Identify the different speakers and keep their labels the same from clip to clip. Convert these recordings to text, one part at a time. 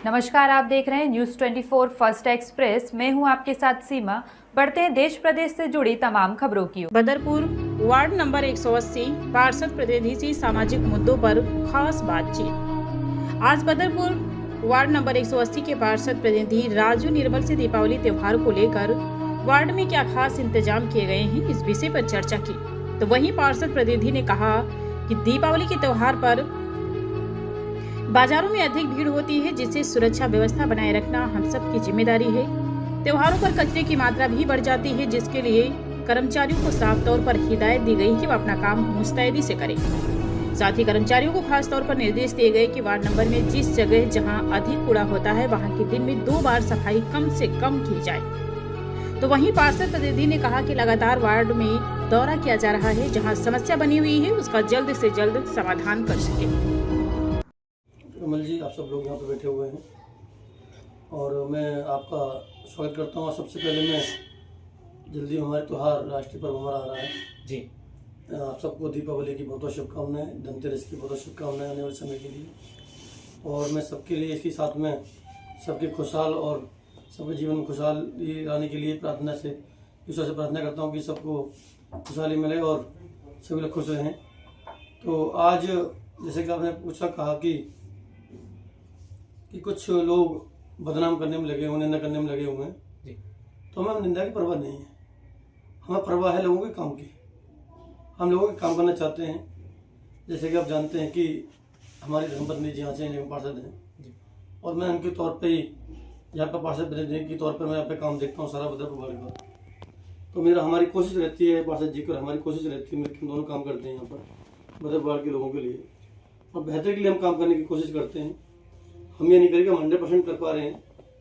Speaker 1: नमस्कार, आप देख रहे हैं न्यूज़ 24 फर्स्ट एक्सप्रेस। मैं हूं आपके साथ सीमा। बढ़ते हैं देश प्रदेश से जुड़ी तमाम खबरों की ओर।
Speaker 2: बदरपुर वार्ड नंबर 180 पार्षद प्रतिनिधि से सामाजिक मुद्दों पर खास बातचीत। आज बदरपुर वार्ड नंबर 180 के पार्षद प्रतिनिधि राजू निर्मल से दीपावली त्योहार को लेकर वार्ड में क्या खास इंतजाम किए गए हैं, इस विषय पर चर्चा की। तो वहीं पार्षद प्रतिनिधि ने कहा कि दीपावली के त्योहार पर बाजारों में अधिक भीड़ होती है, जिससे सुरक्षा व्यवस्था बनाए रखना हम सब की जिम्मेदारी है। त्योहारों पर कचरे की मात्रा भी बढ़ जाती है, जिसके लिए कर्मचारियों को साफ तौर पर हिदायत दी गई कि वह अपना काम मुस्तैदी से करें। साथ ही कर्मचारियों को खास तौर पर निर्देश दिए गए कि वार्ड नंबर में जिस जगह जहां अधिक कूड़ा होता है वहां के दिन में 2 बार सफाई कम से कम की जाए। तो वहीं पार्षद प्रतिनिधि ने कहा कि लगातार वार्ड में दौरा किया जा रहा है, जहां समस्या बनी हुई है उसका जल्द से जल्द समाधान कर सके।
Speaker 3: कमल जी, आप सब लोग यहाँ पे बैठे हुए हैं और मैं आपका स्वागत करता हूँ। सबसे पहले मैं जल्दी हमारे त्यौहार राष्ट्रीय पर्व हमारा आ रहा है जी। आप सबको दीपावली की बहुत बहुत शुभकामनाएं, धनतेरस की बहुत बहुत शुभकामनाएं आने वाले समय के लिए। और मैं सबके लिए इसके साथ में सबके खुशहाल और सबके जीवन में खुशहाली लाने के लिए प्रार्थना से ईश्वर से प्रार्थना करता हूँ कि सबको खुशहाली मिले और सभी लोग खुश रहें। तो आज जैसे कि आपने पूछा कहा कि कुछ लोग बदनाम करने में लगे हुए, निंदा करने में लगे हुए हैं, तो हमें निंदा की परवाह नहीं है। हमें परवाह है लोगों के काम की। हम लोगों के काम करना चाहते हैं। जैसे कि आप जानते हैं कि हमारी धर्मपत्नी जी यहाँ से पार्षद हैं और मैं उनके तौर पे ही यहाँ पर पार्षद प्रतिनिधि के तौर पर मैं यहाँ पे काम देखता हूँ सारा बदरपुर वार्ड का। तो मेरा हमारी कोशिश रहती है पार्षद जी को, हमारी कोशिश रहती है, हम दोनों काम करते हैं यहाँ पर बदरपुर वार्ड के लोगों के लिए और बेहतर के लिए हम काम करने की कोशिश करते हैं। हम ये नहीं करेंगे हम 100% कर पा रहे हैं,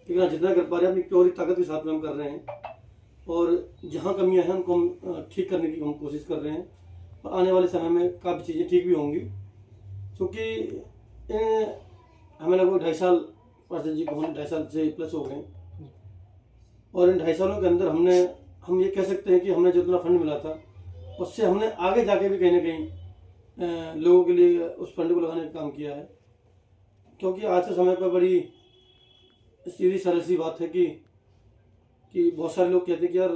Speaker 3: लेकिन हम जितना कर पा रहे हैं अपनी पूरी ताकत के साथ में हम कर रहे हैं और जहाँ कमियां हैं उनको हम ठीक करने की हम कोशिश कर रहे हैं और आने वाले समय में काफ़ी चीज़ें ठीक भी होंगी। क्योंकि हमें लगभग 2.5 साल पार्षद जी को, 2.5 साल से प्लस हो गए और इन 2.5 सालों के अंदर हम ये कह सकते हैं कि हमने जितना फंड मिला था उससे हमने आगे जाके भी कहीं ना कहीं लोगों के लिए उस फंड को लगाने का काम किया है। क्योंकि आज के समय पर बड़ी सीधी सरल सी बात है कि बहुत सारे लोग कहते हैं कि यार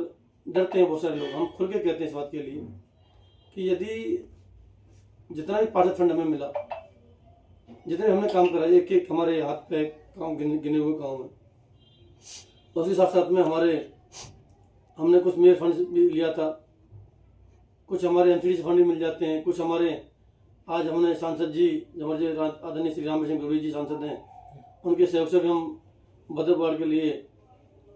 Speaker 3: डरते हैं, बहुत सारे लोग, हम खुल के कहते हैं इस बात के लिए कि यदि जितना भी पार्षद फंड हमें मिला, जितने हमने काम करा, एक एक हमारे हाथ पे काम गिने हुए काम है, तो उसके साथ साथ में हमने कुछ मेयर फंड भी लिया था, कुछ हमारे एमसीडी से फंड भी मिल जाते हैं, कुछ हमारे आज हमने सांसद जी हमारे आदरणीय श्री राम सिंह जी सांसद हैं, उनके सहयोग से भी हम बदरपुर वार्ड के लिए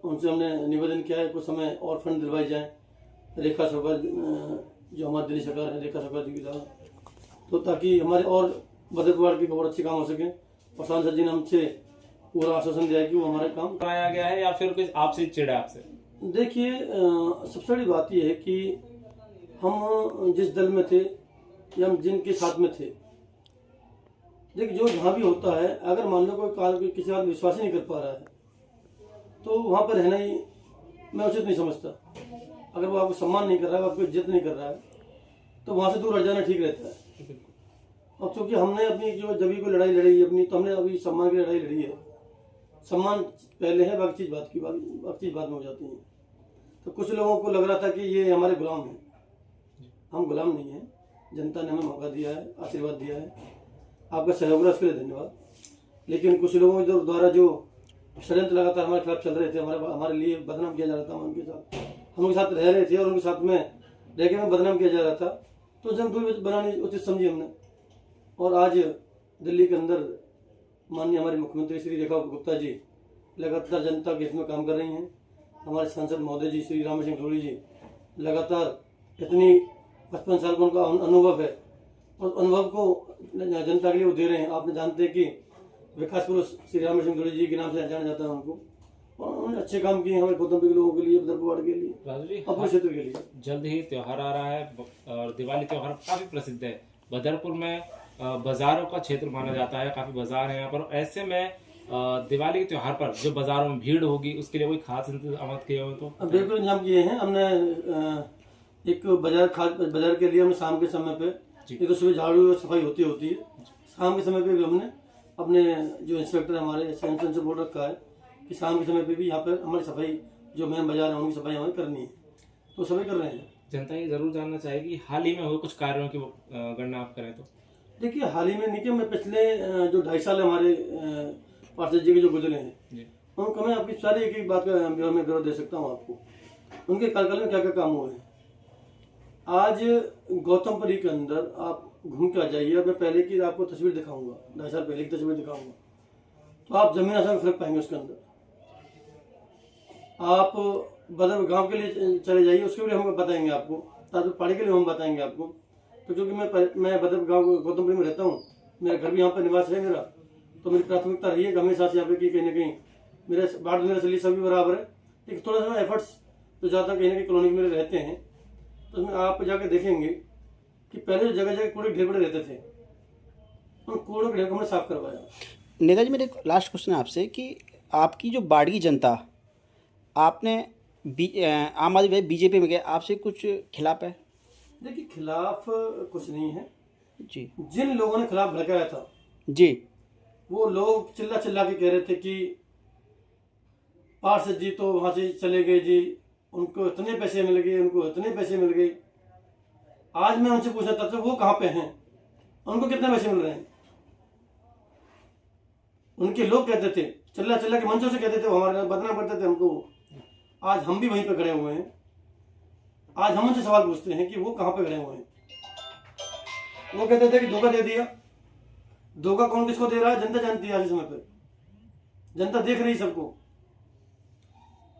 Speaker 3: उनसे हमने निवेदन किया है कुछ समय और फंड दिलवाए जाएँ। रेखा सरकार जो हमारी दिल्ली सरकार है, रेखा सरकार जी के द्वारा, तो ताकि हमारे और बदरपुर वार्ड के और अच्छे काम हो सकें। और सांसद जी ने हमसे पूरा आश्वासन दिया है कि वो हमारे काम
Speaker 4: कराया गया है या फिर कुछ आपसे चिड़ा आपसे।
Speaker 3: देखिए, सबसे बड़ी बात यह है कि हम जिस दल में थे या हम जिनके साथ में थे, देखिए जो जहाँ भी होता है, अगर मान लो कोई किसी बात विश्वास ही नहीं कर पा रहा है तो वहाँ पर रहना ही मैं उचित नहीं समझता। अगर वो आपको सम्मान नहीं कर रहा है, आपको इज्जत नहीं कर रहा है, तो वहाँ से दूर हट जाना ठीक रहता है। और क्योंकि हमने अपनी जो जब कोई लड़ाई लड़ी है अपनी, तो हमने अभी सम्मान की लड़ाई लड़ी है। सम्मान पहले है, बाकी चीज़ बाद में हो जाती है। तो कुछ लोगों को लग रहा था कि ये हमारे गुलाम हैं। हम गुलाम नहीं हैं, जनता ने हमें मौका दिया है, आशीर्वाद दिया है, आपका सहयोग रहा उसके लिए धन्यवाद। लेकिन कुछ लोगों के द्वारा जो षड्यंत्र लगातार हमारे खिलाफ चल रहे थे, हमारे लिए बदनाम किया जा रहा था, हम उनके साथ रह रहे थे और उनके साथ में रह के बदनाम किया जा रहा था, तो जन दूरी बनानी उचित समझी हमने। और आज दिल्ली के अंदर माननीय हमारे मुख्यमंत्री श्री रेखा गुप्ता जी लगातार जनता के हित में काम कर रही हैं। हमारे सांसद महोदय जी श्री राम सिंह जी लगातार इतनी 55 साल का उनका अनुभव है और अनुभव को जनता के लिए वो दे रहे हैं। आपने जानते हैं कि विकास पुरुष श्री राम सिंह जी के नाम से जाना जाता है उनको, और उन्होंने अच्छे काम किए हमारे गौतमपुर के लोगों के लिए, बदरपुर वार्ड के लिए,
Speaker 4: राजू जी
Speaker 3: अपने क्षेत्र के लिए।
Speaker 4: जल्द ही त्योहार आ रहा है और दिवाली त्योहार काफी प्रसिद्ध है। बदरपुर में बाजारों का क्षेत्र माना जाता है, काफी बाजार है यहाँ पर। ऐसे में दिवाली के त्योहार पर जो बाजारों में भीड़ होगी उसके लिए कोई खास इंतजाम किए हुए? तो
Speaker 3: बिल्कुल इंतजाम किए हैं हमने। एक बाजार के लिए हमने शाम के समय पे, एक तो सुबह झाड़ू और सफाई होती है, शाम के समय पे भी हमने अपने जो इंस्पेक्टर हमारे सैमसन से बोल रखा है कि शाम के समय पे भी यहाँ पर हमारी सफाई जो मेन बाजार है उनकी सफाई हमें करनी है, तो सभी कर रहे हैं।
Speaker 4: जनता ये जरूर जानना चाहेगी हाल ही में हुए कुछ कार्यों की गणना आप करें तो।
Speaker 3: देखिए हाल ही में नहीं कि मैं पिछले जो 2.5 साल हमारे पार्षद जी के जो गुजरे हैं
Speaker 4: जी।
Speaker 3: उनको मैं आपकी सारी एक एक बात का ब्यौरा दे सकता हूँ आपको, उनके कार्यकाल में क्या क्या काम हुए हैं। आज गौतमपुरी के अंदर आप घूम के आ जाइए और मैं पहले की आपको तस्वीर दिखाऊंगा, 2.5 साल पहले की तस्वीर दिखाऊंगा, तो आप जमीन आसमान फर्क पाएंगे उसके अंदर। आप बदर गांव के लिए चले जाइए, उसके लिए हम बताएंगे आपको, ताजपुर पहाड़ी के लिए हम बताएंगे आपको। तो क्योंकि मैं बदर गांव गौतमपुरी में रहता हूँ, मेरा घर भी यहाँ पर निवास है मेरा, तो मेरी प्राथमिकता रही है कि हमेशा से यहाँ पे कहीं ना कहीं मेरे बाढ़ मेरे से लिए सभी बराबर है, लेकिन थोड़ा सा एफर्ट्स तो ज़्यादा कहीं ना कहीं कॉलोनी में रहते हैं, तो उसमें आप जाके देखेंगे कि पहले जो जगह जगह कूड़े ढेर पड़े रहते थे, उन कूड़ों के ढेर को हमने साफ करवाया।
Speaker 5: नेता जी, मेरे लास्ट क्वेश्चन है आपसे कि आपकी जो बाड़ी जनता, आपने आम आदमी बीजेपी में गए, आपसे कुछ खिलाफ है?
Speaker 3: देखिए खिलाफ कुछ नहीं है
Speaker 5: जी।
Speaker 3: जिन लोगों ने खिलाफ भड़काया था
Speaker 5: जी,
Speaker 3: वो लोग चिल्ला चिल्ला के कह रहे थे कि पार्षद जी तो वहाँ से चले गए जी, उनको इतने पैसे मिल गए, उनको इतने पैसे मिल गए। आज मैं उनसे पूछा था तो वो कहाँ पे हैं, उनको कितने पैसे मिल रहे हैं? उनके लोग कहते थे, चिल्ला चिल्ला के मंचों से कहते थे, वो हमारे बदनाम करते थे हमको। आज हम भी वहीं पे खड़े हुए हैं, आज हम उनसे सवाल पूछते हैं कि वो कहाँ पे खड़े हुए हैं। वो कहते थे कि धोखा दे दिया। धोखा कौन किसको दे रहा है जनता जानती है, आज इस समय पे जनता देख रही सबको।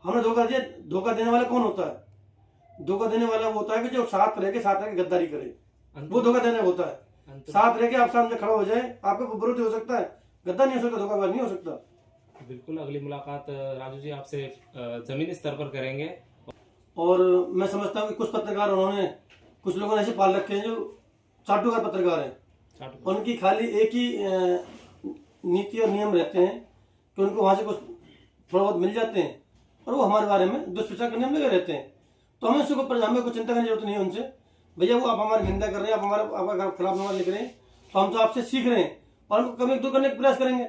Speaker 3: हमने धोखा दिया। धोखा देने वाला कौन होता है? धोखा देने वाला वो होता है कि जो साथ रह के गद्दारी करे, वो धोखा देने होता है। साथ रह के आप सामने खड़ा हो जाए, आपका विरोधी हो सकता है, गद्दार नहीं हो सकता, धोखाबाज नहीं हो सकता।
Speaker 4: बिल्कुल, अगली मुलाकात राजू जी आपसे जमीनी स्तर पर करेंगे।
Speaker 3: और मैं समझता हूँ कि कुछ पत्रकार उन्होंने, कुछ लोगों ने ऐसे पाल रखे हैं जो चाटुकार पत्रकार हैं, उनकी खाली एक ही नीति और नियम रहते हैं कि उनको वहाँ से कुछ थोड़ा बहुत मिल जाते हैं और वो हमारे बारे में दुष्प्रचार करने में लगे रहते हैं। तो हमें उसके ऊपर हमें कोई चिंता करने की जरूरत नहीं है उनसे। भैया वो आप हमारी निंदा कर रहे हैं, आप आपका खिलाफ नंबर लिख रहे हैं, तो हम तो आपसे सीख रहे हैं और हमको कमी दूर करने का प्रयास करेंगे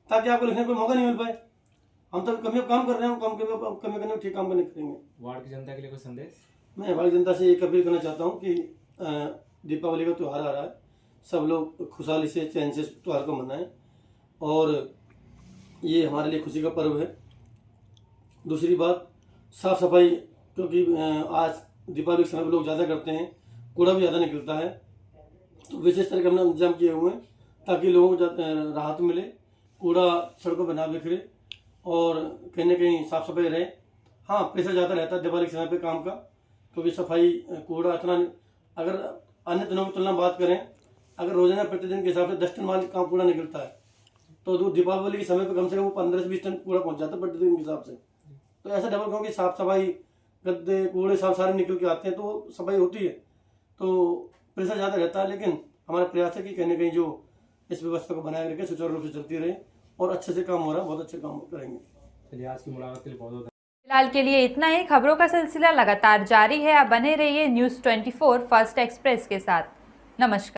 Speaker 3: ताकि आपको लिखने का कोई मौका नहीं मिल पाए। हम तो कमी काम कर रहे हैं, कमी करने में ठीक काम करने करेंगे।
Speaker 4: वार्ड की जनता के लिए कोई संदेश? मैं
Speaker 3: वार्ड की जनता से एक अपील करना चाहता हूँ कि दीपावली का त्यौहार आ रहा है, सब लोग खुशहाली से चैन से त्यौहार को मनाएं और ये हमारे लिए खुशी का पर्व है। दूसरी बात, साफ सफाई, क्योंकि आज दीपावली के समय पर लोग ज़्यादा करते हैं, कूड़ा भी ज़्यादा निकलता है, तो विशेष तरह के हमने इंतजाम किए हुए हैं ताकि लोगों को राहत मिले, कूड़ा सड़कों पर ना बिखरे और कहीं ना कहीं साफ सफाई रहे। हाँ, प्रेशर ज़्यादा रहता है दिवाली के समय पे काम का, क्योंकि सफाई कूड़ा इतना, अगर अन्य दिनों की तुलना बात करें, अगर रोजाना प्रतिदिन के हिसाब से 10 टन माल का कूड़ा निकलता है, तो दीपावली के समय पे कम से कम 15 से 20 टन कूड़ा पहुंच जाता है प्रतिदिन के हिसाब से। तो ऐसा डबल क्योंकि साफ सफाई, गद्दे कूड़े साफ सारे निकल के आते हैं, तो सफाई होती है, तो प्रेशर ज़्यादा रहता है। लेकिन हमारा प्रयास है कि कहीं ना कहीं जो इस व्यवस्था को बनाए रखे, सुचारू रूप से चलती रहे और अच्छे से काम हो रहा है, बहुत अच्छे काम करेंगे।
Speaker 4: चलिए, आज की मुलाकात के लिए बहुत बहुत
Speaker 1: फिलहाल के लिए इतना ही। खबरों का सिलसिला लगातार जारी है, आप बने रहिए News 24 फर्स्ट एक्सप्रेस के साथ। नमस्कार।